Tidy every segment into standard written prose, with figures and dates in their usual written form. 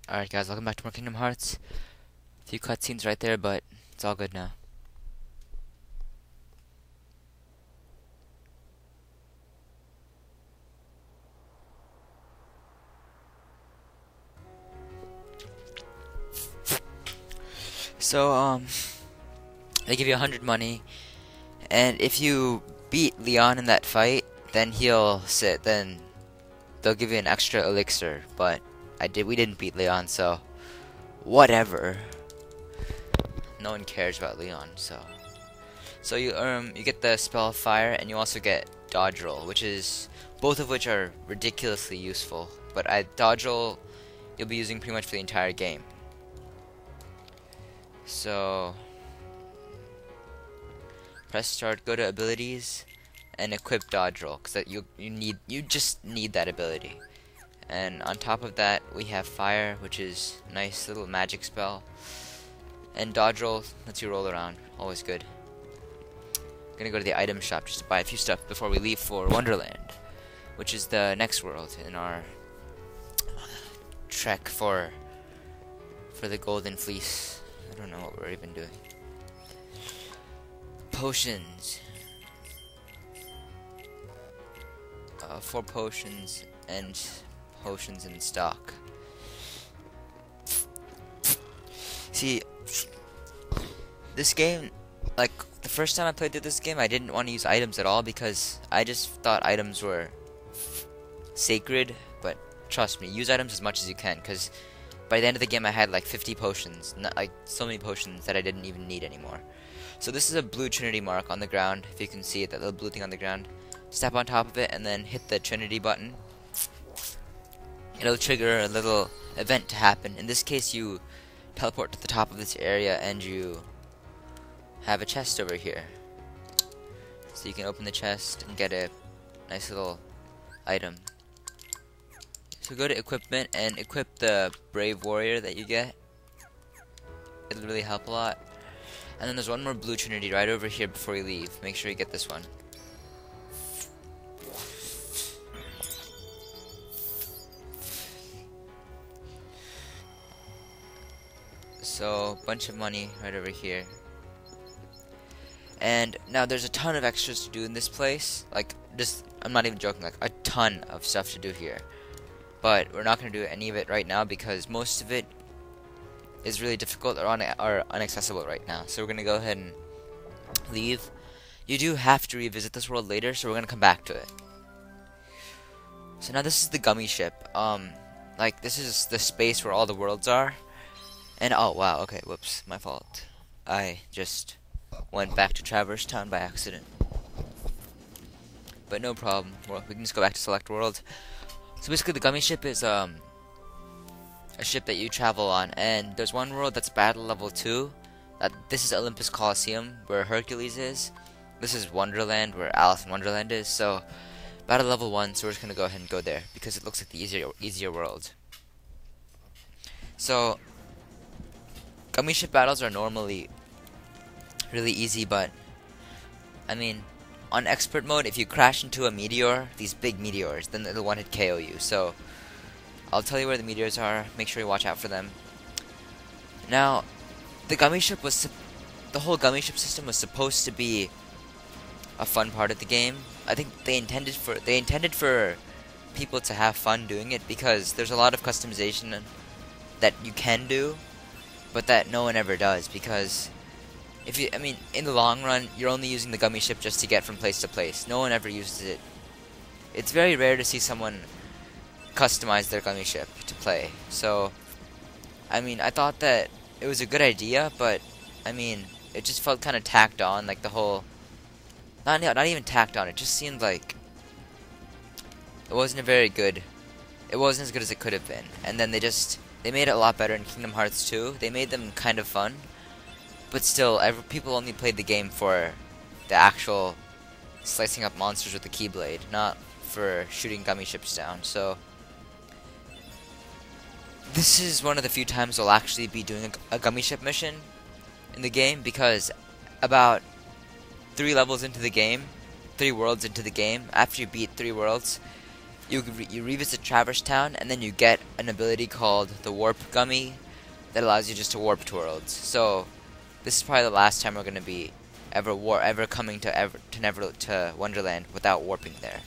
Alright guys, welcome back to more Kingdom Hearts. A few cutscenes right there, but it's all good now. So, they give you 100 money, and if you beat Leon in that fight, then then they'll give you an extra elixir, but we didn't beat Leon, so whatever. No one cares about Leon, so. So you get the spell of fire, and you also get dodge roll, both of which are ridiculously useful. But dodge roll you'll be using pretty much for the entire game. So press start, go to abilities, and equip dodge roll, because you just need that ability. And on top of that, we have fire, which is a nice little magic spell, and dodge roll lets you roll around, always good. I'm gonna go to the item shop just to buy a few stuff before we leave for Wonderland, which is the next world in our trek for the Golden Fleece. I don't know what we're even doing. Potions. 4 potions and potions in stock. See, this game, like, the first time I played through this game, I didn't want to use items at all because I just thought items were sacred, but trust me, use items as much as you can, because by the end of the game I had like 50 potions, like so many potions that I didn't even need anymore. So this is a blue Trinity mark on the ground, if you can see it, that little blue thing on the ground. Step on top of it and then hit the Trinity button. It'll trigger a little event to happen. In this case, you teleport to the top of this area and you have a chest over here. So you can open the chest and get a nice little item. So go to equipment and equip the Brave Warrior that you get. It'll really help a lot. And then there's one more blue Trinity right over here before you leave. Make sure you get this one. So, bunch of money right over here. And now there's a ton of extras to do in this place. Like, I'm not even joking, like a ton of stuff to do here. But we're not going to do any of it right now because most of it is really difficult or inaccessible right now. So we're going to go ahead and leave. You do have to revisit this world later, so we're going to come back to it. So now this is the Gummi ship. Like, this is the space where all the worlds are. And oh wow, okay, whoops, my fault. I just went back to Traverse Town by accident. But no problem. We can just go back to Select World. So basically the Gummi ship is a ship that you travel on, and there's one world that's battle level 2. This is Olympus Coliseum, where Hercules is. This is Wonderland, where Alice in Wonderland is. So battle level 1, so we're just gonna go ahead and go there because it looks like the easier world. So Gummi ship battles are normally really easy, but I mean, on expert mode, if you crash into a meteor, these big meteors, then it'll one-hit KO you. So I'll tell you where the meteors are. Make sure you watch out for them. Now, the Gummi ship the whole Gummi ship system was supposed to be a fun part of the game. I think they intended for people to have fun doing it because there's a lot of customization that you can do, but that no one ever does, because in the long run, you're only using the Gummi ship just to get from place to place. No one ever uses it. It's very rare to see someone customize their Gummi ship to play. So, I thought that it was a good idea, but it just felt kind of tacked on, like the whole. Not even tacked on. It just seemed like it wasn't It wasn't as good as it could have been. And then they made it a lot better in Kingdom Hearts 2. They made them kind of fun, but still, people only played the game for the actual slicing up monsters with the Keyblade, not for shooting Gummi ships down. So this is one of the few times I'll actually be doing a Gummi ship mission in the game, because about 3 worlds into the game, after you beat 3 worlds, you revisit Traverse Town, and then you get an ability called the Warp Gummi that allows you just to warp to worlds. So this is probably the last time we're gonna be ever coming to Wonderland without warping there.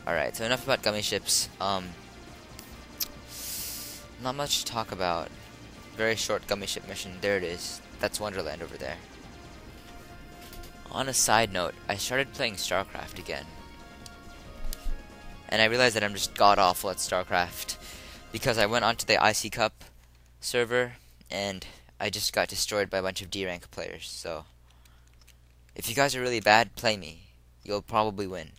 Alright, so enough about gummy ships. Not much to talk about. Very short gummy ship mission. There it is. That's Wonderland over there. On a side note, I started playing StarCraft again. And I realized that I'm just god-awful at StarCraft. Because I went onto the IC Cup server, and I just got destroyed by a bunch of D-rank players. So, if you guys are really bad, play me. You'll probably win.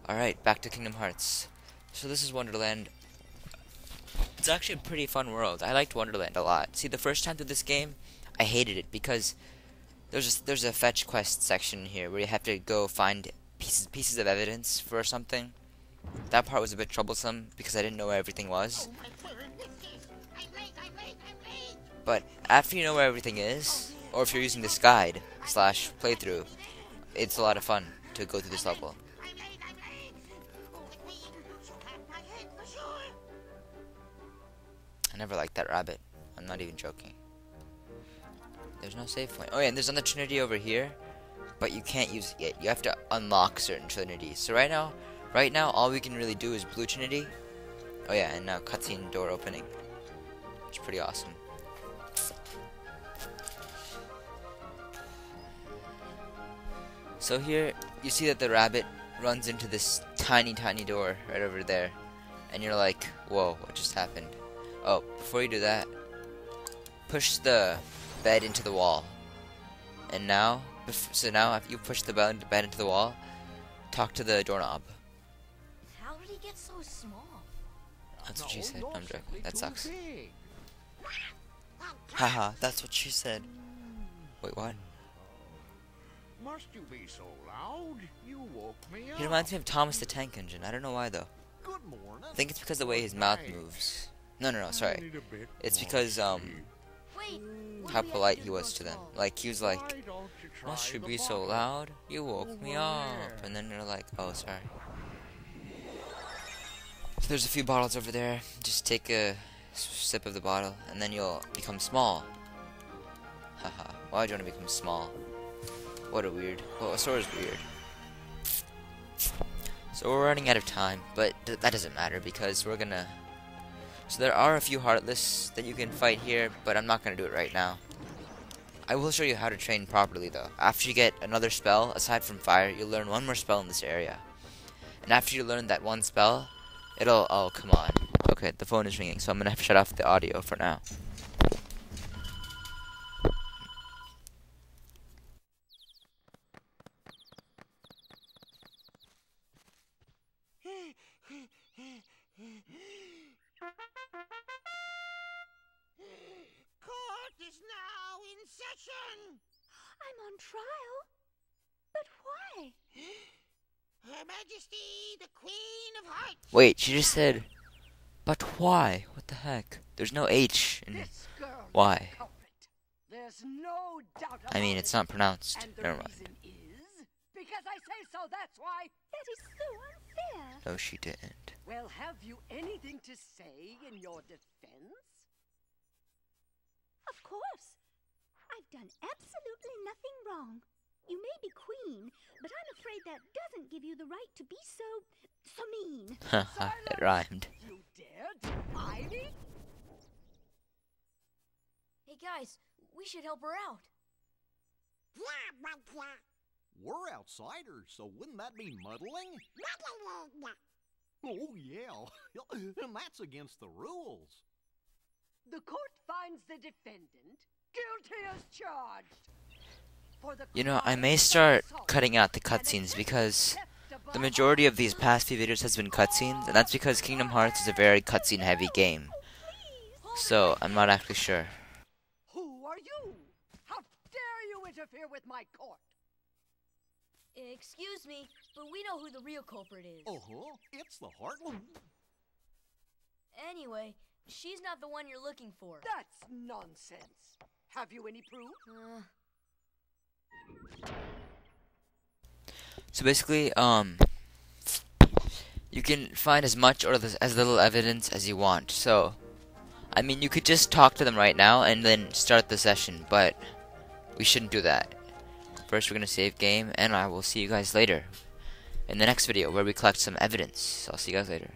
Alright, back to Kingdom Hearts. So this is Wonderland. It's actually a pretty fun world. I liked Wonderland a lot. See, the first time through this game, I hated it because there's a fetch quest section here where you have to go find pieces of evidence for something. That part was a bit troublesome because I didn't know where everything was. But after you know where everything is, or if you're using this guide / playthrough, it's a lot of fun to go through this level. I never liked that rabbit. I'm not even joking. There's no save point. Oh yeah, and there's another Trinity over here, but you can't use it yet. You have to unlock certain Trinities. So right now, all we can really do is Blue Trinity. Oh yeah, and now cutscene door opening. It's pretty awesome. So here, you see that the rabbit runs into this tiny door right over there. And you're like, whoa, what just happened? Oh, before you do that, push the bed into the wall. And now, so now after you push the bed into the wall, talk to the doorknob. How did he get so small? That's what she said. I'm joking. That sucks. Haha, that's what she said. Wait, what? Must you be so loud? You woke me up. He reminds me of Thomas the Tank Engine. I don't know why though. Good morning. I think it's because of the way his mouth moves. No, sorry. It's because Wait, how polite he was to them. Like he was like, "Must you be so loud? You woke me up." And then they're like, "Oh, sorry." So there's a few bottles over there. Just take a sip of the bottle, and then you'll become small. Haha. Why would you want to become small? What a weird. Well, Sora's weird. So we're running out of time, but that doesn't matter because we're gonna. So there are a few Heartless that you can fight here, but I'm not gonna do it right now. I will show you how to train properly though. After you get another spell, aside from fire, you'll learn one more spell in this area. And after you learn that one spell, it'll. Oh, come on. Okay, the phone is ringing, so I'm gonna have to shut off the audio for now. Court is now in session. I'm on trial. But why? Her Majesty, the Queen of Hearts. Wait, she just said, but why? What the heck? There's no H in why. There's no doubt about I mean, it's not pronounced. And the Never mind. reason is because I say so, that's why. That is so unfair. No, she didn't. Well, have you anything to say in your defense? Of course. I've done absolutely nothing wrong. You may be queen, but I'm afraid that doesn't give you the right to be so mean. Haha, it rhymed. You dare defy me? Hey guys, we should help her out. We're outsiders, so wouldn't that be muddling? Oh, yeah. And that's against the rules. The court finds the defendant guilty as charged. For the You know, I crime may of start assault cutting out the and cutscenes attempted because theft of the a majority of these past few videos has been cutscenes, and that's because Kingdom Hearts is a very cutscene heavy game. So, I'm not actually sure. Who are you? How dare you interfere with my court? Excuse me, but we know who the real culprit is. Uh-huh. It's the Heartland. Anyway, she's not the one you're looking for. That's nonsense. Have you any proof? So basically, you can find as much or as little evidence as you want. So, I mean, you could just talk to them right now and then start the session, but we shouldn't do that. First, we're gonna save game, and I will see you guys later in the next video where we collect some evidence. So I'll see you guys later.